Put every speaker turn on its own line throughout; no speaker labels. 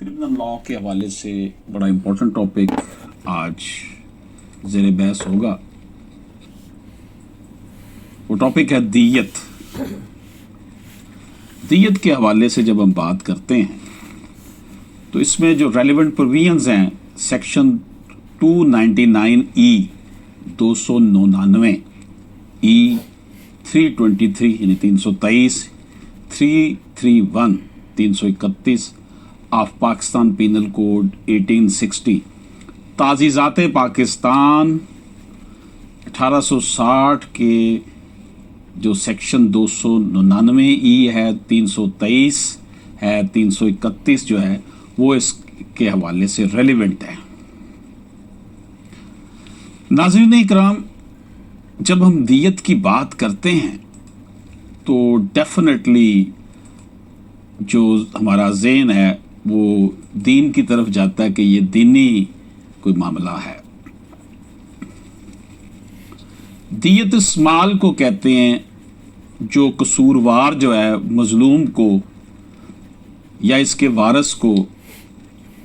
Criminal law के हवाले से बड़ा इम्पोर्टेंट टॉपिक आज ज़ेर बहस होगा। वो टॉपिक है दियत। दियत के हवाले से जब हम बात करते हैं तो इसमें जो रेलिवेंट प्रोविजंस हैं सेक्शन 299 ई 299 ई 323 यानी 323 331 331 ऑफ पाकिस्तान पीनल कोड 1860 ताज़ीज़ात पाकिस्तान 1860 के जो सेक्शन 299 ई है 323 है 331 जो है वो इसके हवाले से रेलिवेंट है। नाज़रीन इकराम, जब हम दियत की बात करते हैं तो डेफिनेटली जो हमारा ज़हन है वो दीन की तरफ जाता है कि ये दीनी कोई मामला है। दियत इस माल को कहते हैं जो कसूरवार जो है मजलूम को या इसके वारिस को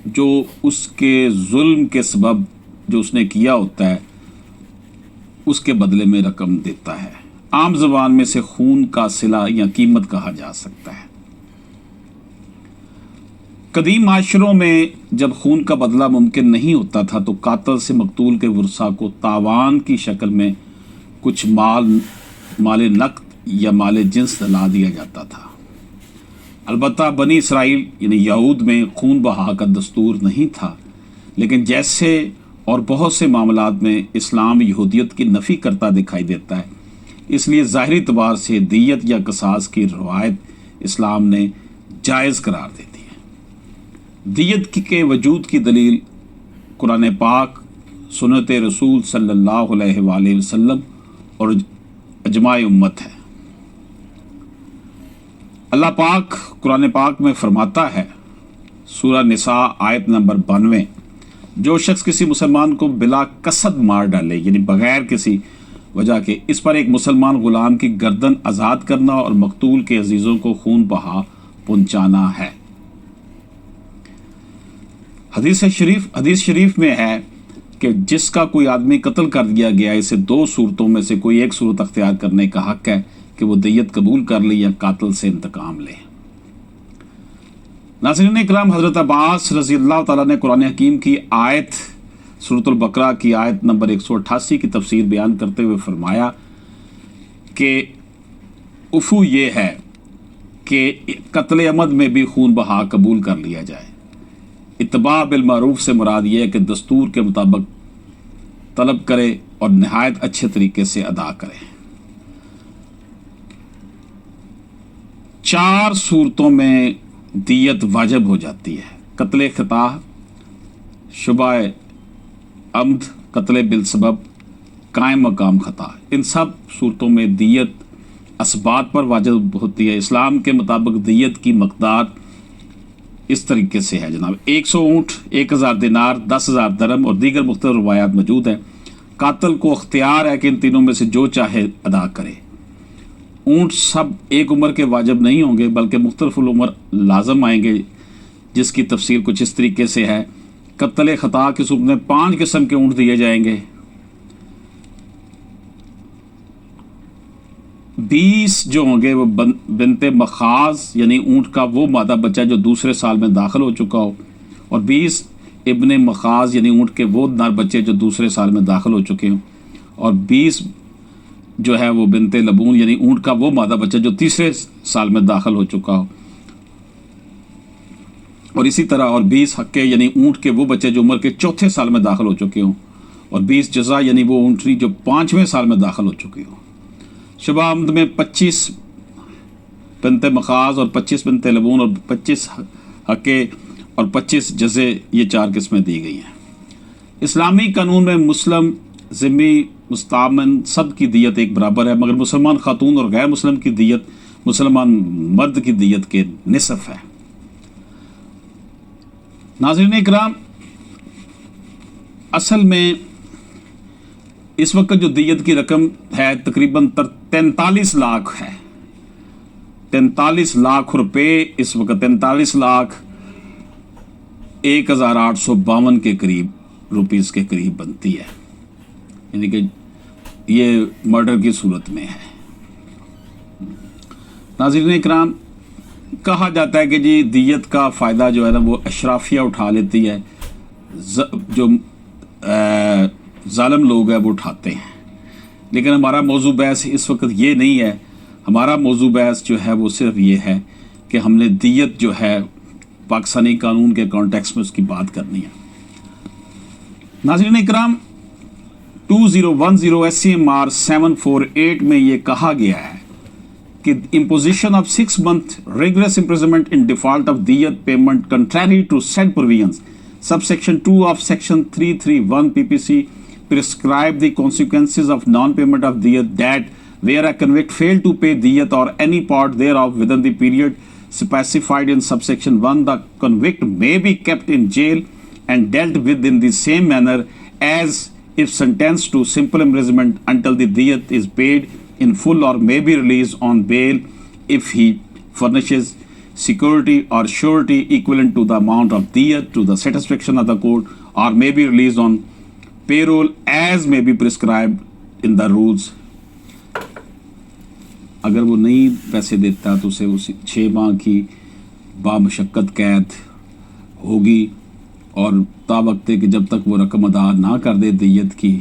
जो उसके जुल्म के सबब जो उसने किया होता है उसके बदले में रकम देता है। आम ज़बान में से खून का सिला या कीमत कहा जा सकता है। कदीम माशरों में जब खून का बदला मुमकिन नहीं होता था तो कातिल से मकतूल के वरसा को तावान की शक्ल में कुछ माल नक़द या माल जिन्स दिला दिया जाता था। अलबत्ता बनी इसराइल यानी यहूद में खून बहा का दस्तूर नहीं था, लेकिन जैसे और बहुत से मामलात में इस्लाम यहूदियत की नफ़ी करता दिखाई देता है, इसलिए ज़ाहिरी तबार से दियत या कसास की रवायत इस्लाम ने जायज़ करार दे दी है। दियत के वजूद की दलील कुरान पाक, सुन्नत रसूल सल्लल्लाहु अलैहि वसल्लम और अजमाए उम्मत है। अल्लाह पाक कुरान पाक में फरमाता है, सूरह निसा आयत नंबर 92, जो शख्स किसी मुसलमान को बिला कसद मार डाले यानी बगैर किसी वजह के, इस पर एक मुसलमान गुलाम की गर्दन आज़ाद करना और मकतूल के अजीज़ों को खून बहा पहुँचाना है। हदीस शरीफ में है कि जिसका कोई आदमी कत्ल कर दिया गया, इसे दो सूरतों में से कोई एक सूरत अख्तियार करने का हक है कि वो दियत कबूल कर ले या कातिल से इंतकाम ले। नाज़रीन इकराम, हज़रत अब्बास रज़ी अल्लाह ताला ने कुरान हकीम की आयत सूरतुल बकरा की आयत नंबर 188 की तफसीर बयान करते हुए फरमाया कि उफ़ू ये है कि कत्ल अमद में भी खून बहा कबूल कर लिया जाए। इत्तबा बिल मारूफ से मुराद ये है कि दस्तूर के मुताबिक तलब करे और नहायत अच्छे तरीके से अदा करे। 4 सूरतों में दियत वाजिब हो जाती है: कत्ल खता, शुबह अम्द, कत्ल बिल सबब, कायम मकाम खता। इन सब सूरतों में दियत असबात पर वाजिब होती है। इस्लाम के मुताबिक दियत की मकदार इस तरीके से है जनाब: 100 ऊँट, 1000 दिनार, 10,000 दरम और दीगर मुख्तलिफ रवायात मौजूद हैं। कातिल को अख्तियार है कि इन तीनों में से जो चाहे अदा करे। ऊँट सब एक उम्र के वाजिब नहीं होंगे बल्कि मुख्तलिफ उम्र लाजम आएंगे, जिसकी तफसीर कुछ इस तरीके से है। कत्ल खता की सूरत में 5 किस्म के ऊँट दिए जाएंगे। 20 जो होंगे वो बिनते मखाज यानी ऊँट का वो मादा बच्चा जो दूसरे साल में दाखिल हो चुका हो, और 20 इब्ने मखाज यानी ऊँट के वो नर बच्चे जो दूसरे साल में दाखिल हो चुके हों, और 20 जो है वो बिनते लबून यानी ऊँट का वो मादा बच्चा जो तीसरे साल में दाखिल हो चुका हो, और इसी तरह और 20 हक्के यानी ऊँट के वो बच्चे जो उम्र के चौथे साल में दाखिल हो चुके हों, और 20 जज़ा यानी वो ऊँटनी जो 5वें साल में दाखिल हो चुकी हो। शुबह आमद में 25 बिनते मखाज और 25 बिनते लबून और 25 हक्के और 25 जज़े, ये 4 किस्में दी गई हैं। इस्लामी कानून में मुस्लिम, ज़िम्मी, मुस्तामन सब की दियत एक बराबर है, मगर मुसलमान खातून और गैर मुस्लिम की दियत मुसलमान मर्द की दियत के निसफ है। नाज़रीन इकराम, असल में इस वक्त जो दियत की रकम है तकरीबन 43 लाख है। 43 लाख रुपए इस वक्त 43 लाख 1852 के करीब रुपीस के करीब बनती है, यानी कि ये मर्डर की सूरत में है। नाज़रीन इकराम, कहा जाता है कि जी दियत का फ़ायदा जो है ना वो अशराफिया उठा लेती है, जो ज़ालिम लोग हैं वो उठाते हैं। लेकिन हमारा मौजू बहस इस वक्त ये नहीं है। हमारा मौजू बहस जो है वो सिर्फ ये है कि हमने दियत जो है पाकिस्तानी कानून के कॉन्टेक्स्ट में उसकी बात करनी है। नाज़रीन इकराम, 2010 SCMR 748 में ये कहा गया है कि imposition of 6 month rigorous imprisonment in default of diyat payment contrary to said provisions, subsection 2 of section 331 PPC prescribe the consequences of non-payment of diyat, that where a convict failed to pay diyat or any part thereof within the period specified in subsection 1, the convict may be kept in jail and dealt with in the same manner as if sentenced to simple imprisonment until the diyat is paid in full, or may be released on bail if he furnishes security or surety equivalent to the amount of diyat to the satisfaction of the court, or may be released on payroll as may be prescribed in the rules. अगर वो नहीं पैसे देता तो उसे 6 माह की बामशक्कत कैद होगी, और तावक्ते कि जब तक वो रकम अदा ना कर दे दियत की,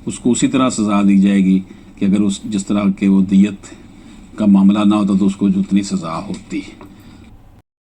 उसको उसी तरह सज़ा दी जाएगी कि अगर उस जिस तरह के वो दियत का मामला ना होता तो उसको जितनी सज़ा होती।